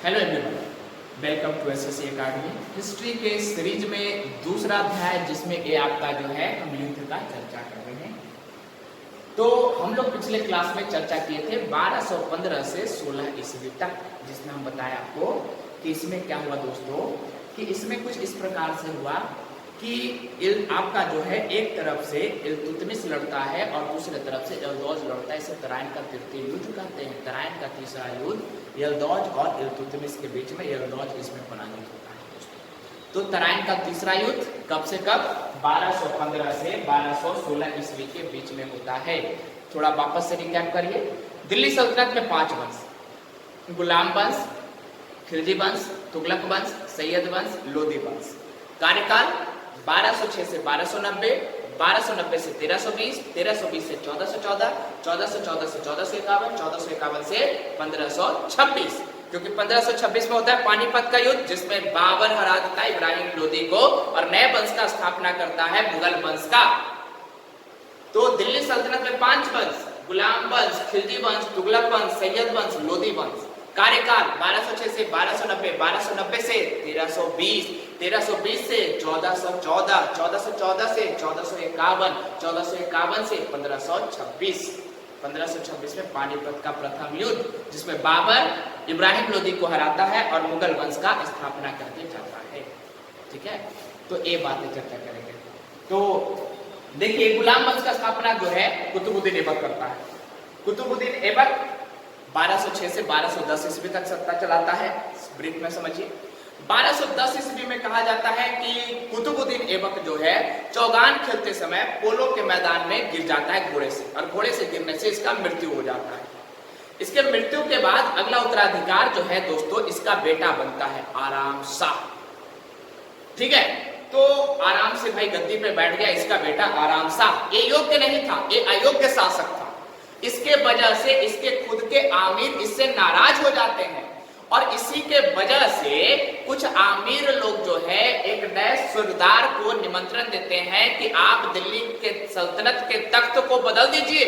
Hello everyone, welcome to SSC academy. History के series में दूसरा अध्याय जिसमें ये आपका जो है हम युद्ध का चर्चा कर रहे हैं। तो हम लोग पिछले क्लास में चर्चा किए थे 1215 से 16 ईस्वी तक, जिसमें हम बताया आपको कि इसमें क्या हुआ दोस्तों, कि इसमें कुछ इस प्रकार से हुआ कि आपका जो है एक तरफ से इल्तुतमिश लड़ता है और दूसरे तरफ से यल्दौज लड़ता है। इसे तराइन का तृतीय युद्ध कहते हैं। तराइन का तीसरा युद्ध यल्दौज और इल्तुतमिश के बीच में, यल्दौज इसमें पराजित होता है। तो तराइन का तीसरा युद्ध कब से कब, 1215 से 1216 ईस्वी के बीच में होता है। थोड़ा वापस से रिकैप करिए। दिल्ली सल्तनत में 5 वंश, गुलाम वंश, खिलजी वंश, तुगलक वंश, सैयद वंश, लोदी वंश। कार्यकाल 1206 से 1290, 1290 से 1320, 1320 से 1414, 1414 से 1451, 1451 से 1526। क्योंकि 1526 में होता है पानीपत का युद्ध, जिसमें बाबर हरा देता है इब्राहिम लोदी को और नए वंश का स्थापना करता है मुगल वंश का। तो दिल्ली सल्तनत में 5 वंश, गुलाम वंश, खिलजी वंश, तुगलक वंश, सैयद वंश, लोदी वंश। कार्यकाल 1206 से 1290, 1290 से 1320, 1320 से 1414, 1414 से 1451, 1451 से 1526। 1526 में पानीपत का प्रथम युद्ध, जिसमें बाबर इब्राहिम लोदी को हराता है और मुगल वंश का स्थापना करके जाता है। ठीक है, तो ये बातें चर्चा करेंगे। तो देखिए, गुलाम वंश का स्थापना जो है कुतुबुद्दीन ऐबक करता है। कुतुबुद्दीन ऐबक 1206 से 1210 ईस्वी तक सत्ता चलाता है। ब्रीफ में समझिए। 1210 ईस्वी में कहा जाता है कि कुतुबुद्दीन ऐबक जो है चौगान खेलते समय पोलो के मैदान में गिर जाता है घोड़े से, और घोड़े से गिरने से इसका मृत्यु हो जाता है। इसके मृत्यु के बाद अगला उत्तराधिकार जो है दोस्तों, इसका बेटा बनता है आराम शाह। ठीक है, तो आराम से भाई गद्दी पे बैठ गया इसका बेटा आराम शाह। ये योग्य नहीं था, ये अयोग्य शासक था। इसके वजह से इसके खुद के आमिर इससे नाराज हो जाते हैं, और इसी के वजह से कुछ आमिर लोग जो है एक नए सुरदार को निमंत्रण देते हैं कि आप दिल्ली के सल्तनत के तख्त को बदल दीजिए।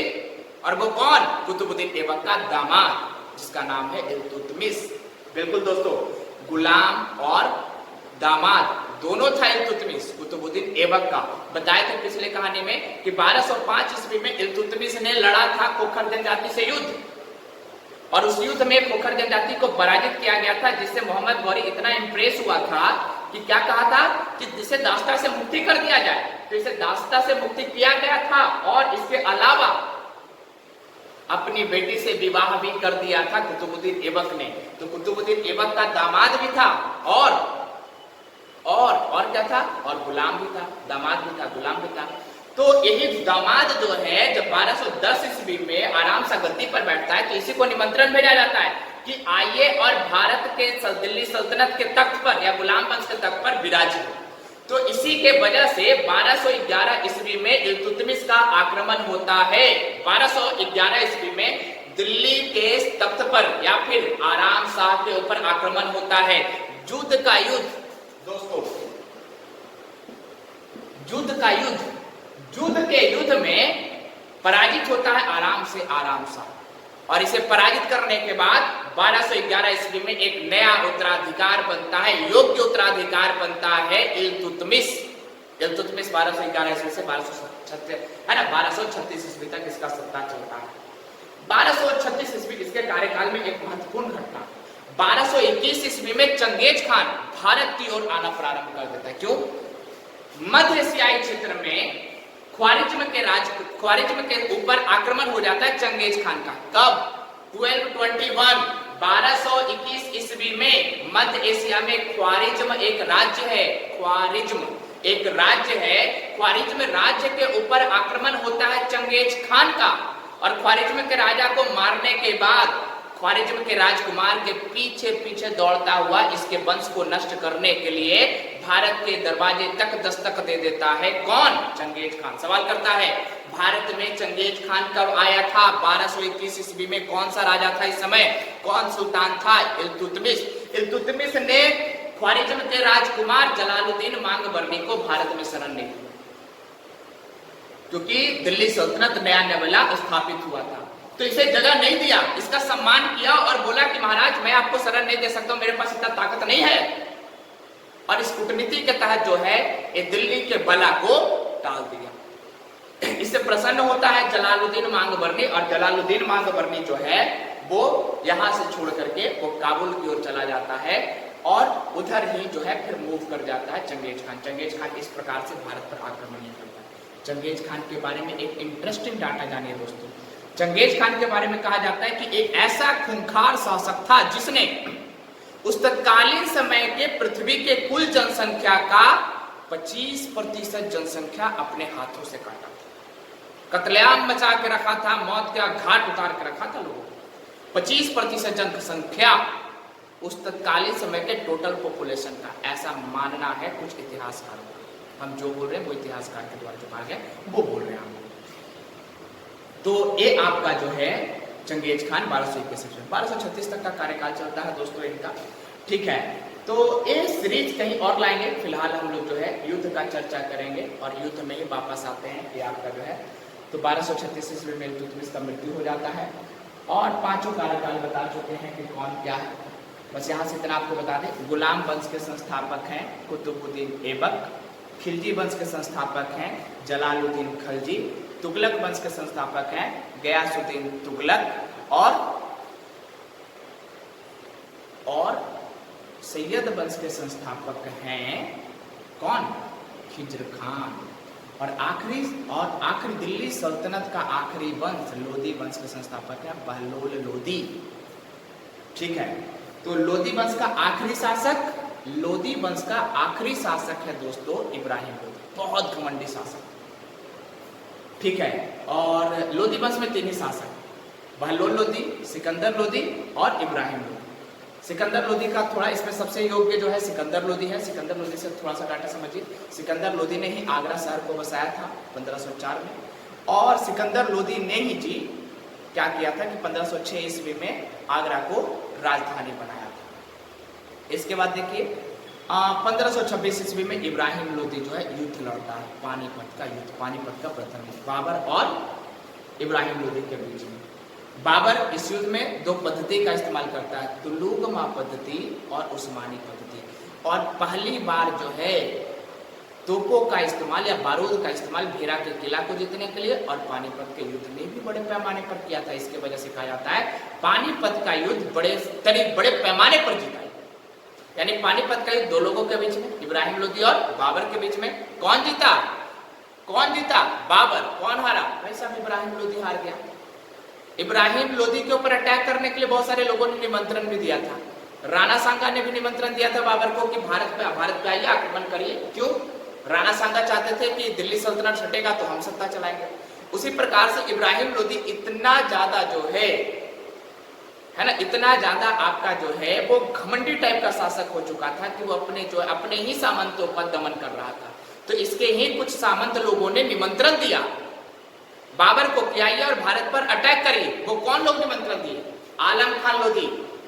और वो कौन? कुतुबुद्दीन ऐबक का दामाद, जिसका नाम है इल्तुतमिश। बिल्कुल दोस्तों, गुलाम और दामाद दोनों था इल्तुतमिश कुतुबुद्दीन ऐबक का। बताए थे पिछले कहानी में कि 1205 ईस्वी में इल्तुतमिश ने लड़ा था खोखर जनजाति से युद्ध, और उस युद्ध में खोखर जनजाति को पराजित किया गया था, जिससे मोहम्मद गौरी इतना इंप्रेस हुआ था कि क्या कहा था कि इसे दास्ता से मुक्ति कर दिया जाए। तो इसे दास्ता से मुक्ति किया गया था, और इसके अलावा अपनी बेटी से विवाह भी कर दिया था कुतुबुद्दीन ऐबक ने। तो कुतुबुद्दीन ऐबक का दामाद भी था और क्या था, और गुलाम भी था। दामाद भी था, गुलाम भी था। तो यही दामाद जो है जब 1210 ईस्वी में आराम से गद्दी पर बैठता है, तो इसी को निमंत्रण भेजा जाता है कि आइए और भारत के दिल्ली सल्तनत के तख्त पर या गुलाम वंश के तख्त पर विराजिए। तो इसी के वजह से 1211 ईस्वी में इल्तुतमिश का आक्रमण होता है। 1211 ईस्वी में दिल्ली के तख्त पर या फिर आराम शाह के ऊपर आक्रमण होता है। युद्ध का युद्ध दोस्तों, युद्ध के युद्ध में पराजित होता है आराम शाह, और इसे पराजित करने के बाद 1211 ईस्वी में एक नया उत्तराधिकार बनता है, योग्य उत्तराधिकार बनता है इल्तुतमिश। 1211 ईस्वी से 1236 ईस्वी तक इसका सत्ता चलता है। 1236 ईस्वी इसके कार्यकाल में एक महत्वपूर्ण घटना, 1221 ईस्वी में चंगेज खान भारत की ओर आना प्रारंभ कर देता है। क्यों? मध्य एशियाई क्षेत्र में ख्वारिज्म के ऊपर आक्रमण हो जाता है चंगेज खान का। कब? 1221 ईस्वी में मध्य एशिया में ख्वारिज्म एक राज्य है। ख्वारिज्म एक राज्य है। ख्वारिज्म राज्य के ऊपर आक्रमण होता है चंगेज खान का, और ख्वारिज्म के राजा को मारने के बाद ख्वारिज्म के राजकुमार के पीछे पीछे दौड़ता हुआ इसके वंश को नष्ट करने के लिए भारत के दरवाजे तक दस्तक दे देता है। कौन? Genghis Khan. सवाल करता है, भारत में चंगेज खान कब आया था? 1221 ईस्वी में। कौन सा राजा था इस समय? कौन सुल्तान था? इल्तुतमिश। इल्तुतमिश ने ख्वारिज्म के राजकुमार जलालुद्दीन मांगबरनी को भारत में शरण नहीं दी, क्योंकि दिल्ली सल्तनत नया नवेला स्थापित हुआ था। तो इसे जगह नहीं दिया, इसका सम्मान किया और बोला कि महाराज मैं आपको शरण नहीं दे सकता, मेरे पास इतना ताकत नहीं है। और इस कूटनीति के तहत जो है ये दिल्ली के बला को टाल दिया। इससे प्रसन्न होता है जलालुद्दीन मांगबरनी, और जलालुद्दीन मांगबरनी जो है वो यहां से छोड़ करके वो काबुल की ओर चला जाता है और उधर ही जो है फिर मूव कर जाता है चंगेज खान। चंगेज खान इस प्रकार से भारत पर आक्रमण नहीं करता है। चंगेज खान के बारे में एक इंटरेस्टिंग डाटा जानिए दोस्तों। चंगेज खान के बारे में कहा जाता है कि एक ऐसा खूंखार शासक था जिसने उस तत्कालीन समय के पृथ्वी के कुल जनसंख्या का 25% जनसंख्या अपने हाथों से काटा था, कत्लेआम मचा के रखा था, मौत का घाट उतार के रखा था लोगों को। 25% जनसंख्या उस तत्कालीन समय के टोटल पॉपुलेशन का, ऐसा मानना है कुछ इतिहासकारों का। हम जो बोल रहे हैं वो इतिहासकार के द्वारा जो कहा गया वो बोल रहे हैं हम। तो ये आपका जो है चंगेज खान 1236 तक का कार्यकाल चलता है दोस्तों इनका, ठीक है। तो ये सीरीज कहीं और लाएंगे, फिलहाल हम लोग जो है युद्ध का चर्चा करेंगे और युद्ध में ही वापस आते हैं। ये आपका जो है तो 1236 ईस्वी में इल्तुतमिश का मृत्यु हो जाता है और पांचों कार्यकाल बता चुके हैं कि कौन क्या है। बस यहाँ से इतना आपको बता दें, गुलाम वंश के संस्थापक हैं कुतुबुद्दीन ऐबक, खिलजी वंश के संस्थापक हैं जलालुद्दीन खलजी, तुगलक वंश के संस्थापक हैं गयासुद्दीन तुगलक और सैयद वंश के संस्थापक हैं कौन? खिज्र खान। और आखिरी दिल्ली सल्तनत का आखिरी वंश लोदी वंश के संस्थापक है बहलोल लोदी, ठीक है। तो लोदी वंश का आखिरी शासक है दोस्तों इब्राहिम लोदी, बहुत घमंडी शासक, ठीक है। और लोदी वंश में 3 ही शासक, बहलोल लोदी, सिकंदर लोदी और इब्राहिम लोदी। सिकंदर लोदी का थोड़ा इसमें सबसे योग्य जो है सिकंदर लोदी है। सिकंदर लोदी से थोड़ा सा डाटा समझिए। सिकंदर लोदी ने ही आगरा शहर को बसाया था 1504 में, और सिकंदर लोदी ने ही जी क्या किया था कि 1506 ईस्वी में आगरा को राजधानी बनाया था। इसके बाद देखिए 1526 ईस्वी में इब्राहिम लोदी जो है युद्ध लड़ता है, पानीपत का युद्ध, पानीपत का प्रथम युद्ध बाबर और इब्राहिम लोदी के बीच में। बाबर इस युद्ध में 2 पद्धति का इस्तेमाल करता है, तुलुगमा पद्धति और उस्मानी पद्धति। और पहली बार जो है तोपों का इस्तेमाल या बारूद का इस्तेमाल भेरा के किला को जीतने के लिए और पानीपत के युद्ध में भी बड़े पैमाने पर किया था। इसके वजह से कहा जाता है पानीपत का युद्ध बड़े पैमाने पर जीता है। यानी पानीपत का युद्ध 2 लोगों के बीच में, इब्राहिम लोदी और बाबर के बीच में। कौन जीता? बाबर। कौन हारा? भाई साहब इब्राहिम लोदी हार गया। इब्राहिम लोदी के ऊपर अटैक करने के लिए बहुत सारे लोगों ने निमंत्रण भी दिया था। राणा सांगा ने भी निमंत्रण दिया था बाबर को कि भारत पे आइए, आक्रमण करिए। क्यों? राणा सांगा चाहते थे कि दिल्ली सल्तनत छटेगा तो हम सत्ता चलाएंगे। उसी प्रकार से इब्राहिम लोदी इतना ज्यादा जो है ना, इतना ज्यादा आपका जो है वो घमंडी टाइप का शासक हो चुका था कि वो अपने ही सामंतों का दमन कर रहा था। तो इसके ही कुछ सामंत लोगों ने निमंत्रण दिया बाबर को कि आइए और भारत पर अटैक करिए। वो कौन लोग निमंत्रण दिए? आलम खान लोदी,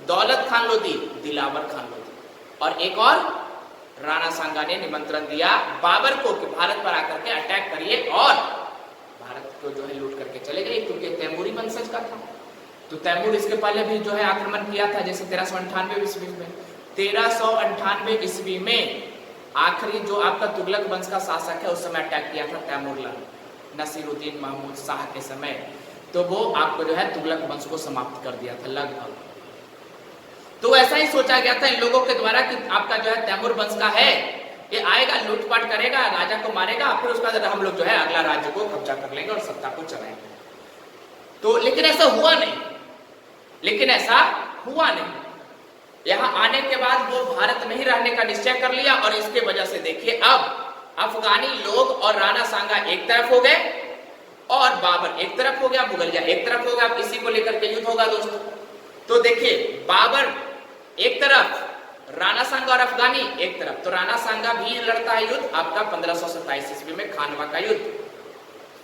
दौलत खान लोदी, दिलावर खान लोदी और एक और राणा सांगा ने निमंत्रण दिया बाबर को कि भारत पर आकर के अटैक करिए और भारत को जो है लूट करके चले गए, क्योंकि तैमूरी वंशज का था। तो तैमूर इसके पहले भी जो है आक्रमण किया था, जैसे 1398 ईस्वी में। 1398 ईस्वी में आखिरी जो आपका तुगलक वंश का शासक है उस समय अटैक किया था तैमूरलंग नसीरुद्दीन महमूद शाह के समय। तो वो आपको जो है तुगलक वंश को समाप्त कर दिया था लगभग। तो ऐसा ही सोचा गया था इन लोगों के द्वारा कि आपका जो है तैमूर वंश का है, ये आएगा, लूटपाट करेगा, राजा को मारेगा, फिर उसका हम लोग जो है अगला राज्य को कब्जा कर लेंगे और सत्ता को चलाएंगे। तो लेकिन ऐसा हुआ नहीं। यहाँ आने के बाद वो भारत में ही रहने का निश्चय कर लिया और इसके वजह से देखिए अब अफगानी लोग और राणा सांगा एक तरफ हो गए और बाबर एक तरफ हो गया, मुगलिया एक तरफ हो गया। अब इसी को लेकर के युद्ध होगा दोस्तों। तो देखिए बाबर एक तरफ, राणा सांगा और अफगानी एक तरफ। तो राणा सांगा भी लड़ता है युद्ध आपका 1527 ईस्वी में खानवा का युद्ध।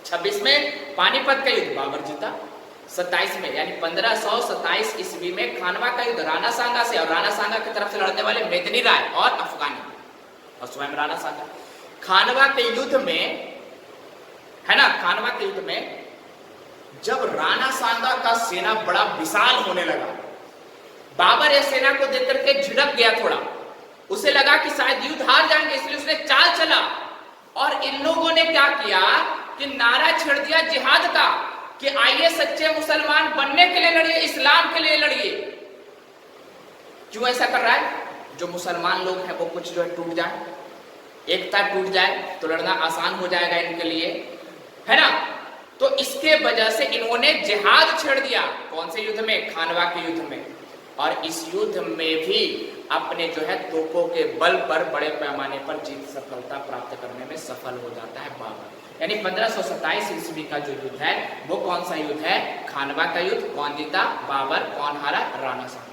26 में पानीपत का युद्ध बाबर जीता। 27 में यानी 1527 ईस्वी में खानवा का युद्ध राणा सांगा से, और राणा सांगा की तरफ से लड़ने वाले मेदिनी राय और अफगानी और स्वयं राणा सांगा। खानवा के युद्ध में है ना, खानवा के युद्ध में जब राणा सांगा का सेना बड़ा विशाल होने लगा, बाबर इस सेना को देख करके झिड़क गया थोड़ा, उसे लगा कि शायद युद्ध हार जाएंगे, इसलिए उसने चाल चला और इन लोगों ने क्या किया कि नारा छेड़ दिया जिहाद का कि आइए सच्चे मुसलमान बनने के लिए लड़िए, इस्लाम के लिए लड़िए। क्यों ऐसा कर रहा है? जो मुसलमान लोग हैं वो कुछ जो है टूट जाए, एकता टूट जाए तो लड़ना आसान हो जाएगा इनके लिए, है ना। तो इसके वजह से इन्होंने जिहाद छेड़ दिया। कौन से युद्ध में? खानवा के युद्ध में। और इस युद्ध में भी अपने जो है तोपों के बल पर बड़े पैमाने पर जीत सफलता प्राप्त करने में सफल हो जाता है बाबर। यानी 1527 ईस्वी का जो युद्ध है वो कौन सा युद्ध है? खानवा का युद्ध। कौन जीता? बाबर। कौन हारा? राणा सांगा।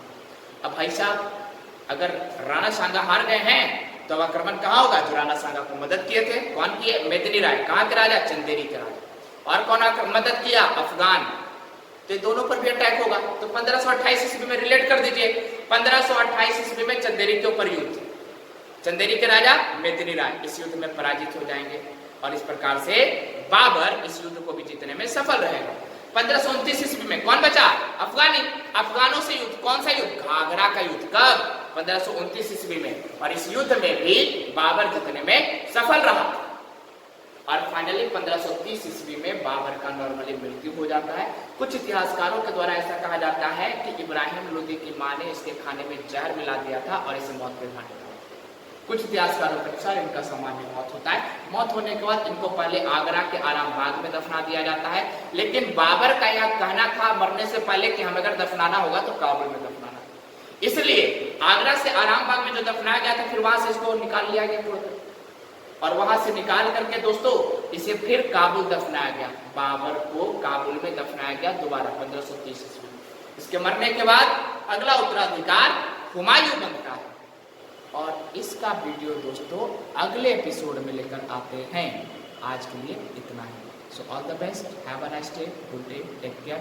अब भाई साहब, अगर राणा सांगा हार गए हैं तो अब आक्रमण कहाँ होगा? जो राणा सांगा को मदद किए थे, कौन किए? मेदिनी राय। कहाँ के राजा? चंदेरी के राजा। और कौन मदद किया? अफगान। तो दोनों पर भी अटैक होगा। तो 1528 ईस्वी में रिलेट कर दीजिए, 1528 ईस्वी में चंदेरी के ऊपर युद्ध, चंदेरी के राजा मेदिनी राय इस युद्ध में पराजित हो जाएंगे और इस प्रकार से बाबर इस युद्ध को भी जीतने में सफल रहेगा। 1529 ईस्वी में कौन बचा? अफगानी। अफगानों से युद्ध। कौन सा युद्ध? घाघरा का युद्ध। कब? 1529 ईस्वी में। और इस युद्ध में भी बाबर जीतने में सफल रहा। और फाइनली 1530 ईस्वी में बाबर का नॉर्मली मृत्यु हो जाता है। कुछ इतिहासकारों के द्वारा ऐसा कहा जाता है कि इब्राहिम लोदी की मां ने इसके खाने में जहर मिला दिया था और इसे मौत पे घाट डाला। कुछ इतिहासकारों के अनुसार इनका सामान्य मौत होता है। मौत होने के बाद इनको पहले आगरा के आराम बाग में दफना दिया जाता है, लेकिन बाबर का यह कहना था मरने से पहले कि हमें अगर दफनाना होगा तो काबुल में दफनाना, इसलिए आगरा से आराम बाग में जो दफनाया गया था फिर वहां से इसको निकाल लिया गया तोड़कर, और वहां से निकाल करके दोस्तों इसे फिर काबुल दफनाया गया। बाबर को काबुल में दफनाया गया दोबारा 1530 ईस्वी। इसके मरने के बाद अगला उत्तराधिकार हुमायूं बनता है। और इसका वीडियो दोस्तों अगले एपिसोड में लेकर आते हैं। आज के लिए इतना ही। So all the best, have a nice day, good day, take care.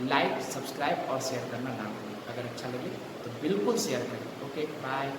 Like, subscribe और शेयर करना ना भूलें। अगर अच्छा लगे तो बिल्कुल शेयर करें। Okay, bye.